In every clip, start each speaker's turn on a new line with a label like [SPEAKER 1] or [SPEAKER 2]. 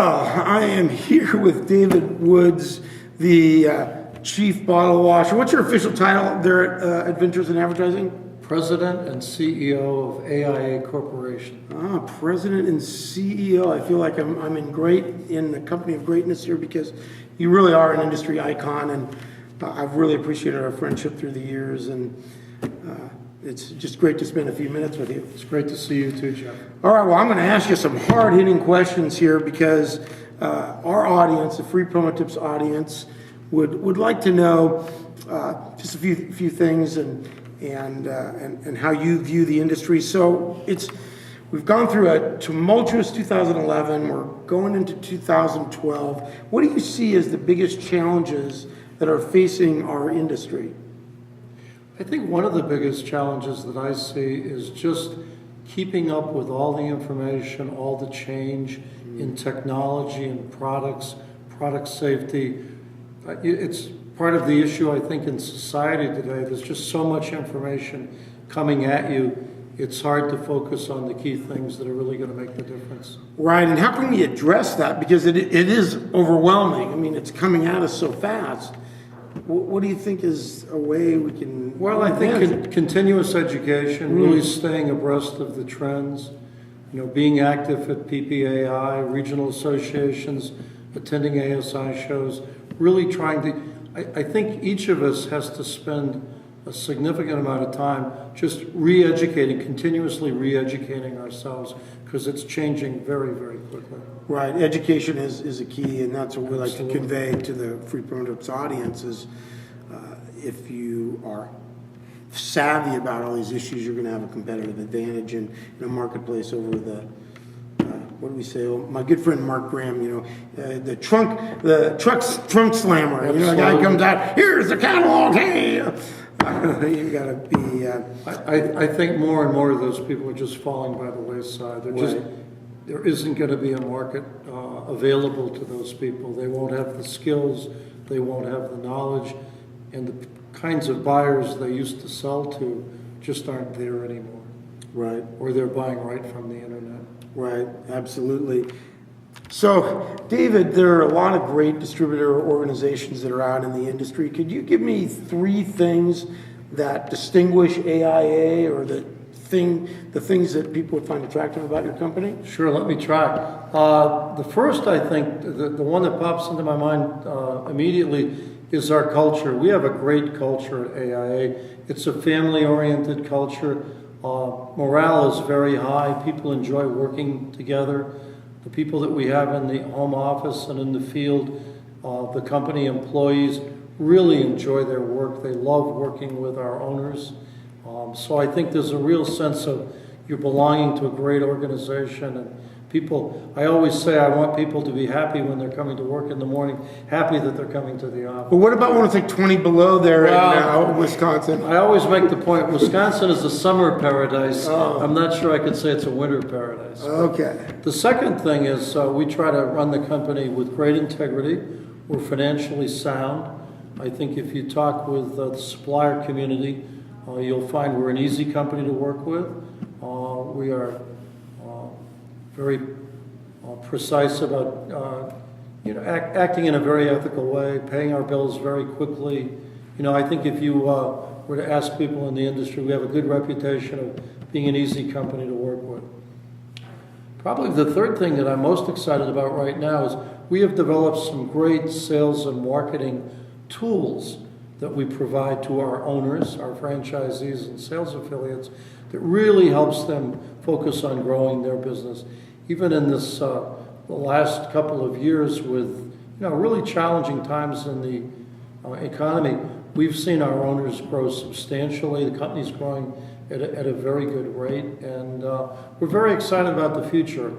[SPEAKER 1] Well, I am here with David Woods, the Chief Bottle Washer. What's your official title there at Adventures in Advertising?
[SPEAKER 2] President and CEO of AIA Corporation.
[SPEAKER 1] President and CEO. I feel like I'm in the company of greatness here because you really are an industry icon, and I've really appreciated our friendship through the years, and it's just great to spend a few minutes with you.
[SPEAKER 2] It's great to see you too, Jeff.
[SPEAKER 1] All right, well, I'm going to ask you some hard-hitting questions here because our audience, the Free Promo Tips audience, would like to know just a few things and how you view the industry. So we've gone through a tumultuous 2011. We're going into 2012. What do you see as the biggest challenges that are facing our industry?
[SPEAKER 2] I think one of the biggest challenges that I see is just keeping up with all the information, all the change in technology and products, product safety. It's part of the issue, I think, in society today. There's just so much information coming at you. It's hard to focus on the key things that are really going to make the difference.
[SPEAKER 1] Right, and how can we address that? Because it is overwhelming. I mean, it's coming at us so fast. What do you think is a way we can...
[SPEAKER 2] Well, I think continuous education, really staying abreast of the trends, being active at PPAI, regional associations, attending ASI shows, really trying to... I think each of us has to spend a significant amount of time just continuously re-educating ourselves, because it's changing very, very quickly.
[SPEAKER 1] Right, education is a key, and that's what we like to convey to the Free Promo Tips audience is if you are savvy about all these issues, you're going to have a competitive advantage in a marketplace over the, what do we say? Well, my good friend Mark Graham, the trunk slammer.
[SPEAKER 2] Absolutely.
[SPEAKER 1] The guy comes out, here's the catalog, hey! You got to be...
[SPEAKER 2] I think more and more of those people are just falling by the wayside. There isn't going to be a market available to those people. They won't have the skills, they won't have the knowledge, and the kinds of buyers they used to sell to just aren't there anymore.
[SPEAKER 1] Right.
[SPEAKER 2] Or they're buying right from the internet.
[SPEAKER 1] Right, absolutely. So, David, there are a lot of great distributor organizations that are out in the industry. Could you give me 3 things that distinguish AIA, or the things that people would find attractive about your company?
[SPEAKER 2] Sure, let me try. The first, I think, the one that pops into my mind immediately is our culture. We have a great culture at AIA. It's a family-oriented culture. Morale is very high. People enjoy working together. The people that we have in the home office and in the field, the company employees really enjoy their work. They love working with our owners. So I think there's a real sense of you're belonging to a great organization. And I always say I want people to be happy when they're coming to work in the morning, happy that they're coming to the office.
[SPEAKER 1] But what about when it's like 20 below there in Wisconsin?
[SPEAKER 2] I always make the point, Wisconsin is a summer paradise. I'm not sure I could say it's a winter paradise.
[SPEAKER 1] Okay.
[SPEAKER 2] The second thing is we try to run the company with great integrity. We're financially sound. I think if you talk with the supplier community, you'll find we're an easy company to work with. We are very precise about acting in a very ethical way, paying our bills very quickly. I think if you were to ask people in the industry, we have a good reputation of being an easy company to work with. Probably the third thing that I'm most excited about right now is we have developed some great sales and marketing tools that we provide to our owners, our franchisees and sales affiliates that really helps them focus on growing their business. Even in this the last couple of years with really challenging times in the economy, we've seen our owners grow substantially. The company's growing at a very good rate, and we're very excited about the future.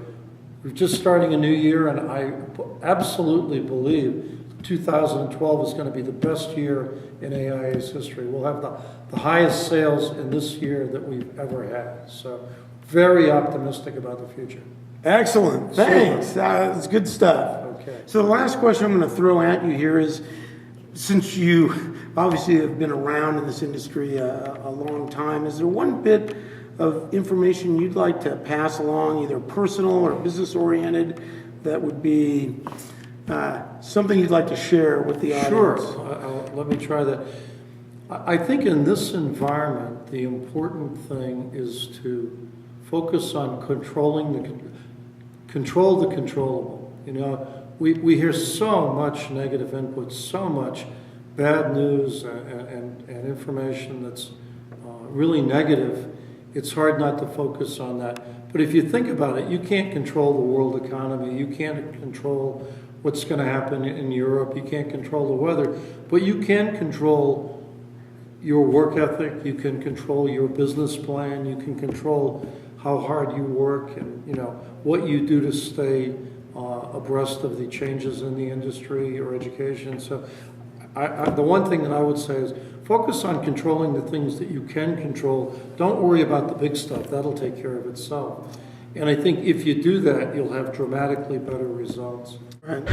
[SPEAKER 2] We're just starting a new year, and I absolutely believe 2012 is going to be the best year in AIA's history. We'll have the highest sales in this year that we've ever had. So very optimistic about the future.
[SPEAKER 1] Excellent. Thanks. It's good stuff.
[SPEAKER 2] Okay.
[SPEAKER 1] So the last question I'm going to throw at you here is, since you obviously have been around in this industry a long time, is there one bit of information you'd like to pass along, either personal or business oriented, that would be something you'd like to share with the audience?
[SPEAKER 2] Sure, let me try that. I think in this environment, the important thing is to focus on control the controllable. You know, we hear so much negative input, so much bad news and information that's really negative. It's hard not to focus on that. But if you think about it, you can't control the world economy. You can't control what's going to happen in Europe. You can't control the weather. But you can control your work ethic. You can control your business plan. You can control how hard you work and, you know, what you do to stay abreast of the changes in the industry or education. So the one thing that I would say is focus on controlling the things that you can control. Don't worry about the big stuff. That'll take care of itself. And I think if you do that, you'll have dramatically better results.
[SPEAKER 1] Right.